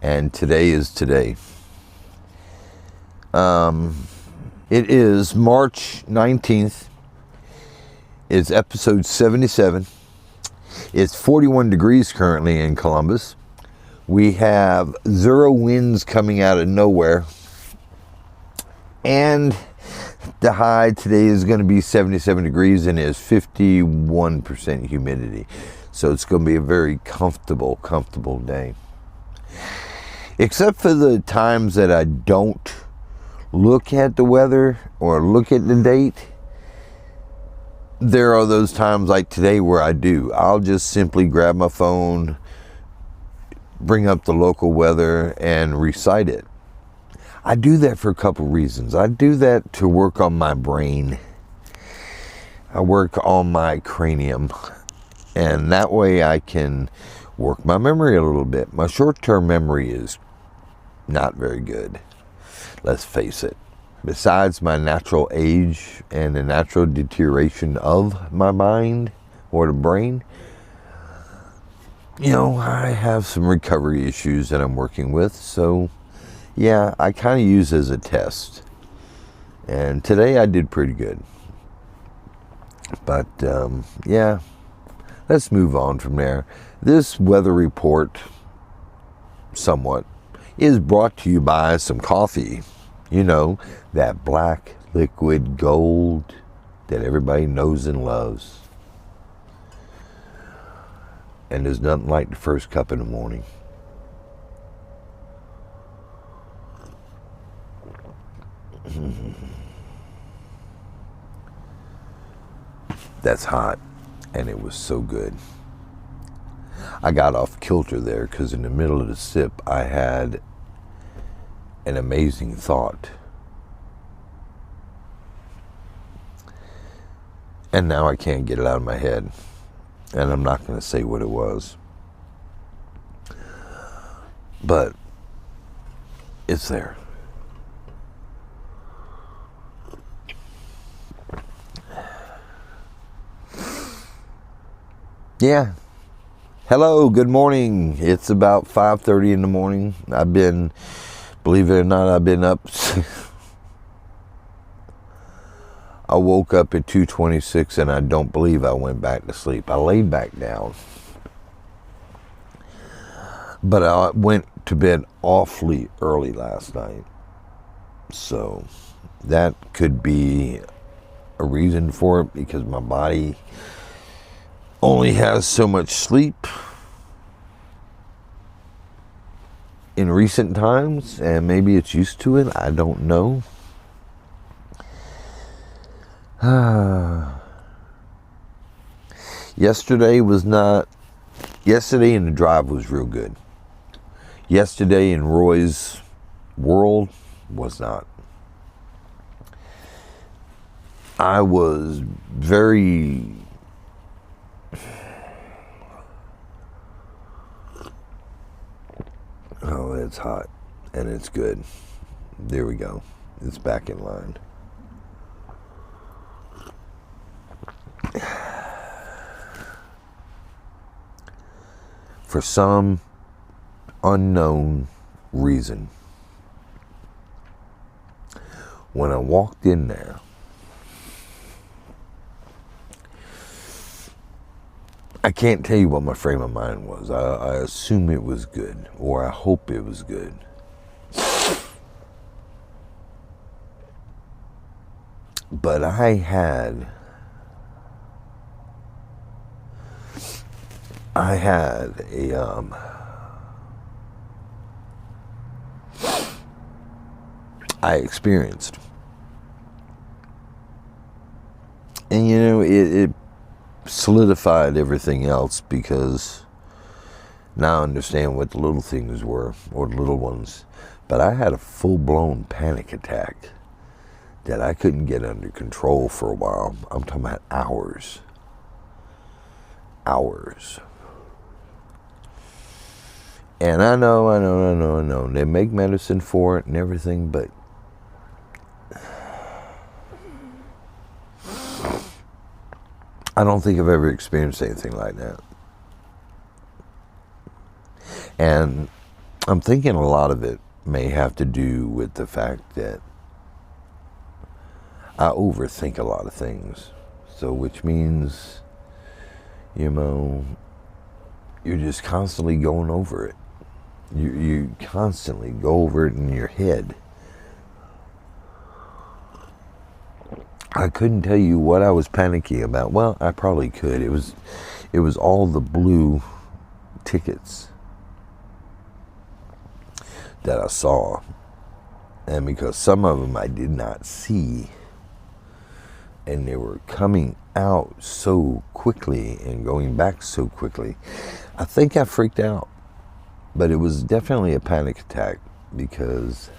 and today is today. It is March 19th. It's episode 77. It's 41 degrees currently in Columbus. We have 0 winds coming out of nowhere. And the high today is going to be 77 degrees and is 51% humidity. So it's going to be a very comfortable day. Except for the times that I don't look at the weather or look at the date. There are those times like today where I do. I'll just simply grab my phone, bring up the local weather, and recite it. I do that for a couple reasons. I do that to work on my brain. I work on my cranium. And that way I can work my memory a little bit. My short-term memory is not very good. Let's face it. Besides my natural age and the natural deterioration of my mind or the brain, I have some recovery issues that I'm working with. So, yeah, I kind of use it as a test. And today I did pretty good. But, yeah, let's move on from there. This weather report, somewhat, is brought to you by some coffee. That black liquid gold that everybody knows and loves. And there's nothing like the first cup in the morning. That's hot, and it was so good. I got off kilter there because in the middle of the sip, I had an amazing thought. And now I can't get it out of my head. And I'm not going to say what it was. But it's there. Yeah. Hello, good morning. It's about 5:30 in the morning. Believe it or not, I've been up. I woke up at 2:26 and I don't believe I went back to sleep. I laid back down. But I went to bed awfully early last night. So that could be a reason for it because my body only has so much sleep in recent times, and maybe it's used to it. I don't know. Yesterday and the drive was real good. Yesterday in Roy's world was not. I was very oh, it's hot and it's good. There we go. It's back in line. For some unknown reason, when I walked in there, I can't tell you what my frame of mind was. I assume it was good, or I hope it was good. But I had I experienced, and it solidified everything else because now I understand what the little things were, or the little ones. But I had a full-blown panic attack that I couldn't get under control for a while. I'm talking about hours. And I know. They make medicine for it and everything, but I don't think I've ever experienced anything like that. And I'm thinking a lot of it may have to do with the fact that I overthink a lot of things. So, which means, you know, you're just constantly going over it. You constantly go over it in your head. I couldn't tell you what I was panicking about. Well, I probably could. It was all the blue tickets that I saw. And because some of them I did not see, and they were coming out so quickly and going back so quickly, I think I freaked out. But it was definitely a panic attack because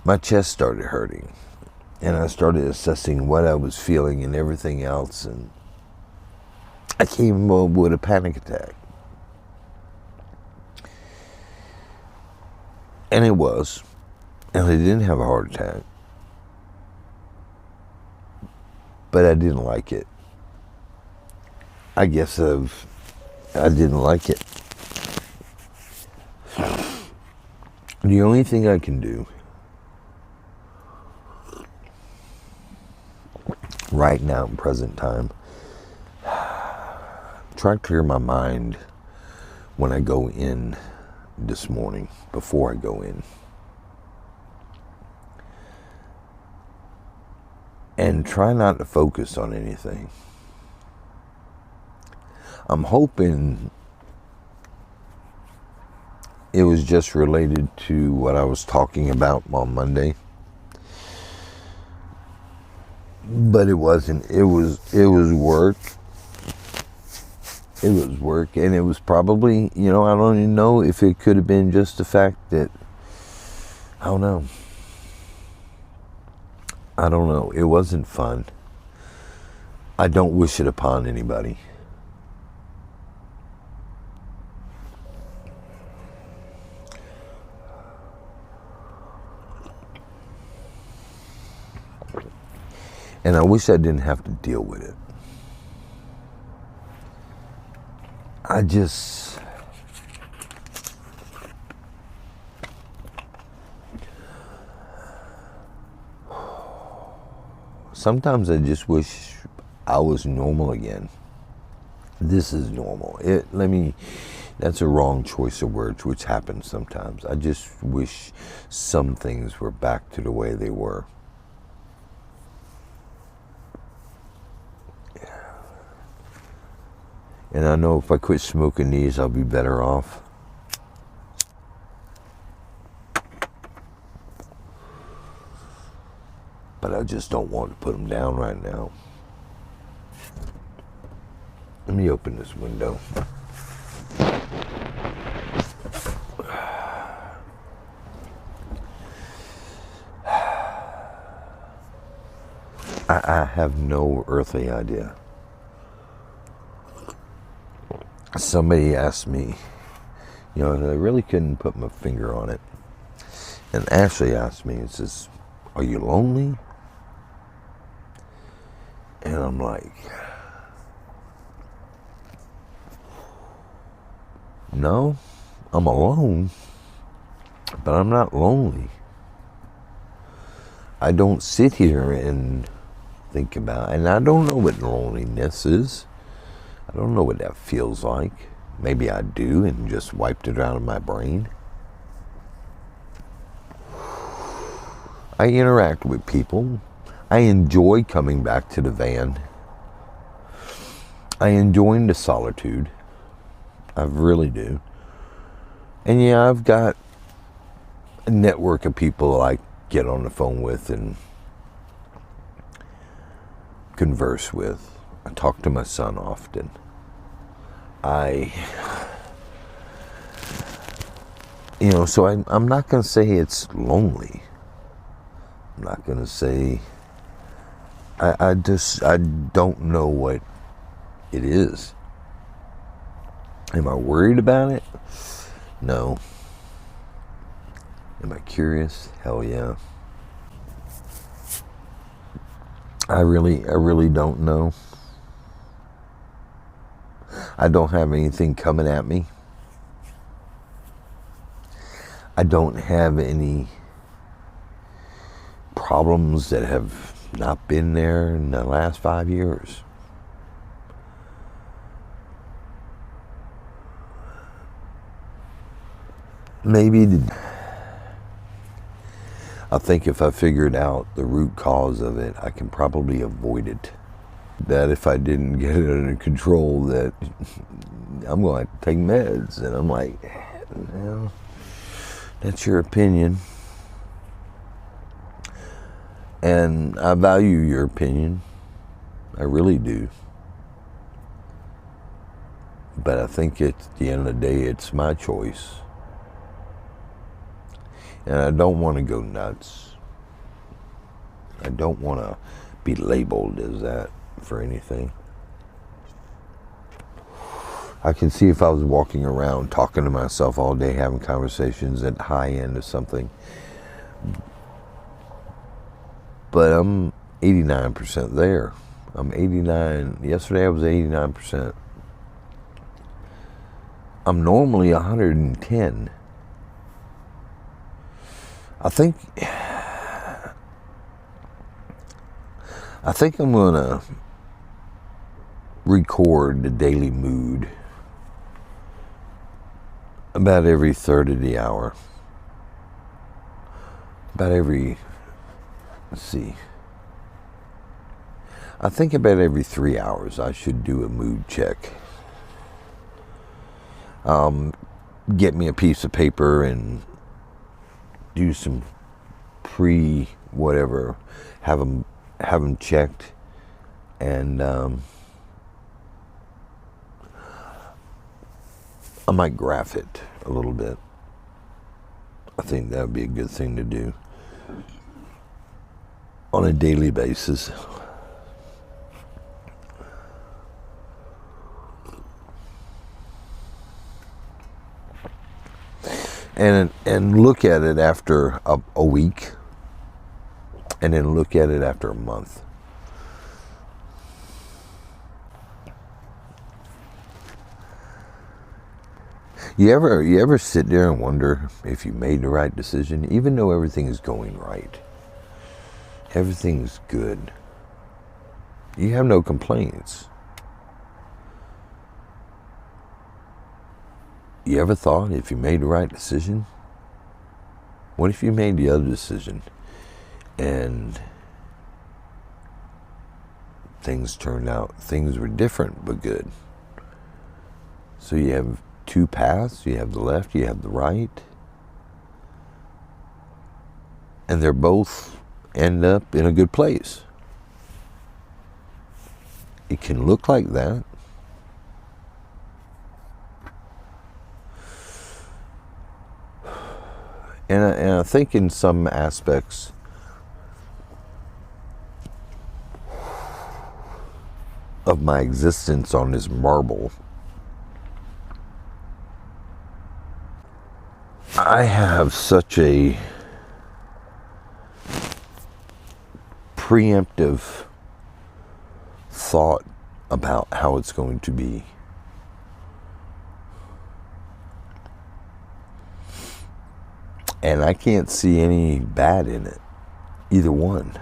my chest started hurting. And I started assessing what I was feeling and everything else. And I came up with a panic attack. And it was. And I didn't have a heart attack. But I didn't like it. I guess I didn't like it. The only thing I can do right now in present time, try to clear my mind when I go in this morning, before I go in. And try not to focus on anything. I'm hoping it was just related to what I was talking about on Monday. But it wasn't. It was work. It was work, and it was probably, I don't even know if it could have been just the fact that, I don't know. It wasn't fun. I don't wish it upon anybody. And I wish I didn't have to deal with it. Sometimes I just wish I was normal again. This is normal. That's a wrong choice of words, which happens sometimes. I just wish some things were back to the way they were. And I know if I quit smoking these, I'll be better off. But I just don't want to put them down right now. Let me open this window. I have no earthly idea. Somebody asked me, and I really couldn't put my finger on it. And Ashley asked me, says, "Are you lonely?" And I'm like, no, I'm alone, but I'm not lonely. I don't sit here and think about, and I don't know what loneliness is. I don't know what that feels like. Maybe I do and just wiped it out of my brain. I interact with people. I enjoy coming back to the van. I enjoy the solitude. I really do. And yeah, I've got a network of people I get on the phone with and converse with. I talk to my son often. So I'm not going to say it's lonely. I'm not going to say, I don't know what it is. Am I worried about it? No. Am I curious? Hell yeah. I really don't know. I don't have anything coming at me. I don't have any problems that have not been there in the last 5 years. I think if I figured out the root cause of it, I can probably avoid it. That if I didn't get it under control, that I'm going to have to take meds. And I'm like, well, that's your opinion. And I value your opinion. I really do. But I think at the end of the day, it's my choice. And I don't want to go nuts. I don't want to be labeled as that for anything. I can see if I was walking around talking to myself all day, having conversations at the high end of something. But I'm 89% there. I'm 89. Yesterday I was 89%. I'm normally 110. I think I'm gonna record the daily mood about every third of the hour. About every, I think about every 3 hours I should do a mood check. Get me a piece of paper and do some whatever, have them checked, and I might graph it a little bit. I think that would be a good thing to do on a daily basis. And look at it after a week, and then look at it after a month. You ever sit there and wonder if you made the right decision, even though everything is going right? Everything's good. You have no complaints. You ever thought if you made the right decision? What if you made the other decision and things were different but good? So you have two paths, you have the left, you have the right, and they're both end up in a good place. It can look like that. And I think in some aspects, of my existence on this marble, I have such a preemptive thought about how it's going to be. And I can't see any bad in it, either one.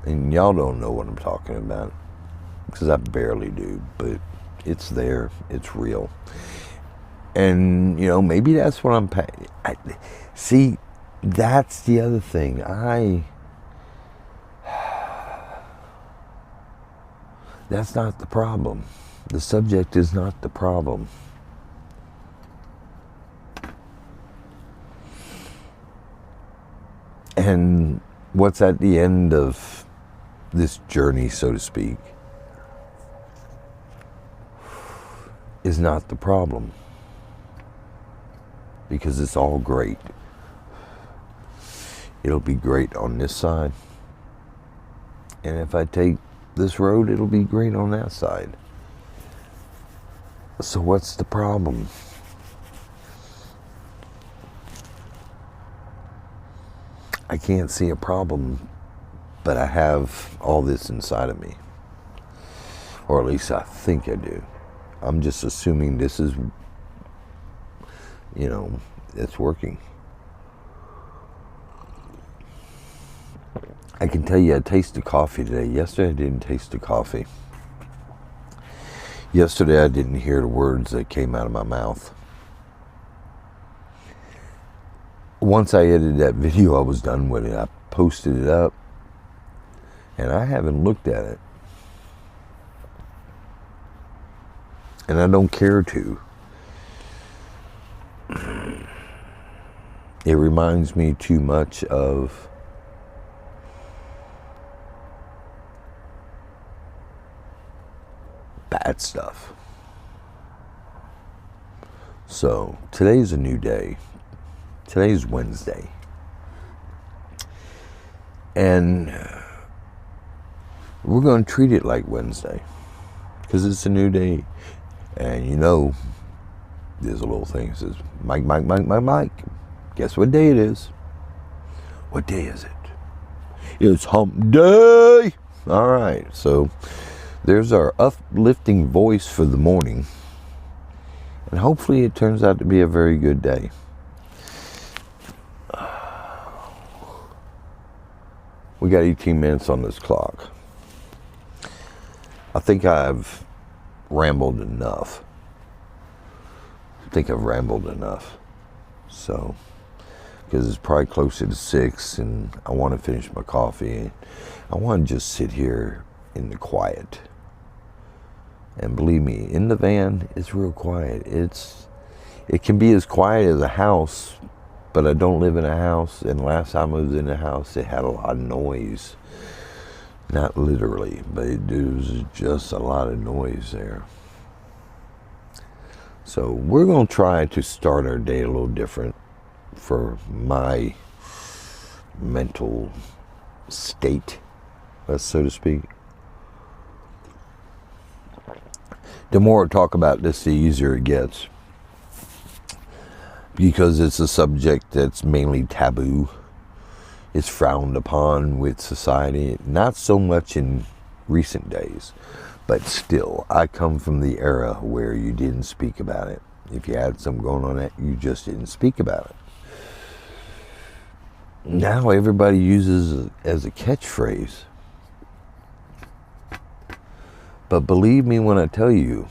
And y'all don't know what I'm talking about, because I barely do, but it's there, it's real. And, maybe that's what I'm see, that's the other thing. That's not the problem. The subject is not the problem. And what's at the end of this journey, so to speak, is not the problem. Because it's all great. It'll be great on this side. And if I take this road, it'll be great on that side. So what's the problem? I can't see a problem, but I have all this inside of me. Or at least I think I do. I'm just assuming this is it's working. I can tell you I tasted coffee today. Yesterday I didn't taste the coffee. Yesterday I didn't hear the words that came out of my mouth. Once I edited that video, I was done with it. I posted it up, and I haven't looked at it. And I don't care to. It reminds me too much of bad stuff. So today's a new day. Today's Wednesday. And we're going to treat it like Wednesday. Because it's a new day. And there's a little thing that says, Mike. Guess what day it is? What day is it? It's hump day! Alright, so there's our uplifting voice for the morning. And hopefully it turns out to be a very good day. We got 18 minutes on this clock. I think I've rambled enough. So, because it's probably closer to 6 and I want to finish my coffee. I want to just sit here in the quiet. And believe me, in the van, it's real quiet. It can be as quiet as a house, but I don't live in a house. And last time I was in a house, it had a lot of noise. Not literally, but there was just a lot of noise there. So we're going to try to start our day a little different for my mental state, so to speak. The more I talk about this, the easier it gets. Because it's a subject that's mainly taboo. It's frowned upon with society. Not so much in recent days. But still, I come from the era where you didn't speak about it. If you had something going on that, you just didn't speak about it. Now everybody uses it as a catchphrase. But believe me when I tell you,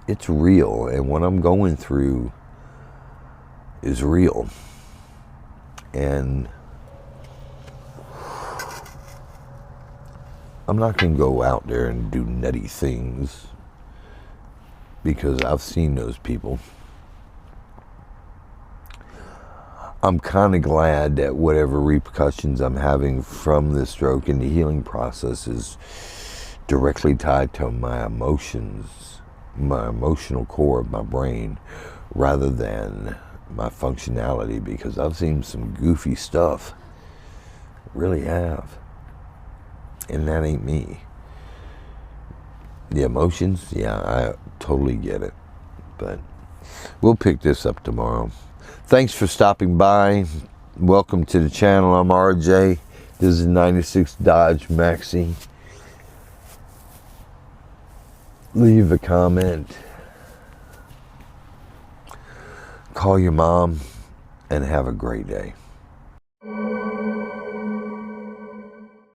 it's real. And what I'm going through is real. And I'm not going to go out there and do nutty things because I've seen those people. I'm kind of glad that whatever repercussions I'm having from this stroke and the healing process is directly tied to my emotions, my emotional core of my brain, rather than my functionality, because I've seen some goofy stuff. Really have. And that ain't me. The emotions, yeah, I totally get it. But we'll pick this up tomorrow. Thanks for stopping by. Welcome to the channel. I'm RJ. This is 96 Dodge Maxi. Leave a comment. Call your mom and have a great day.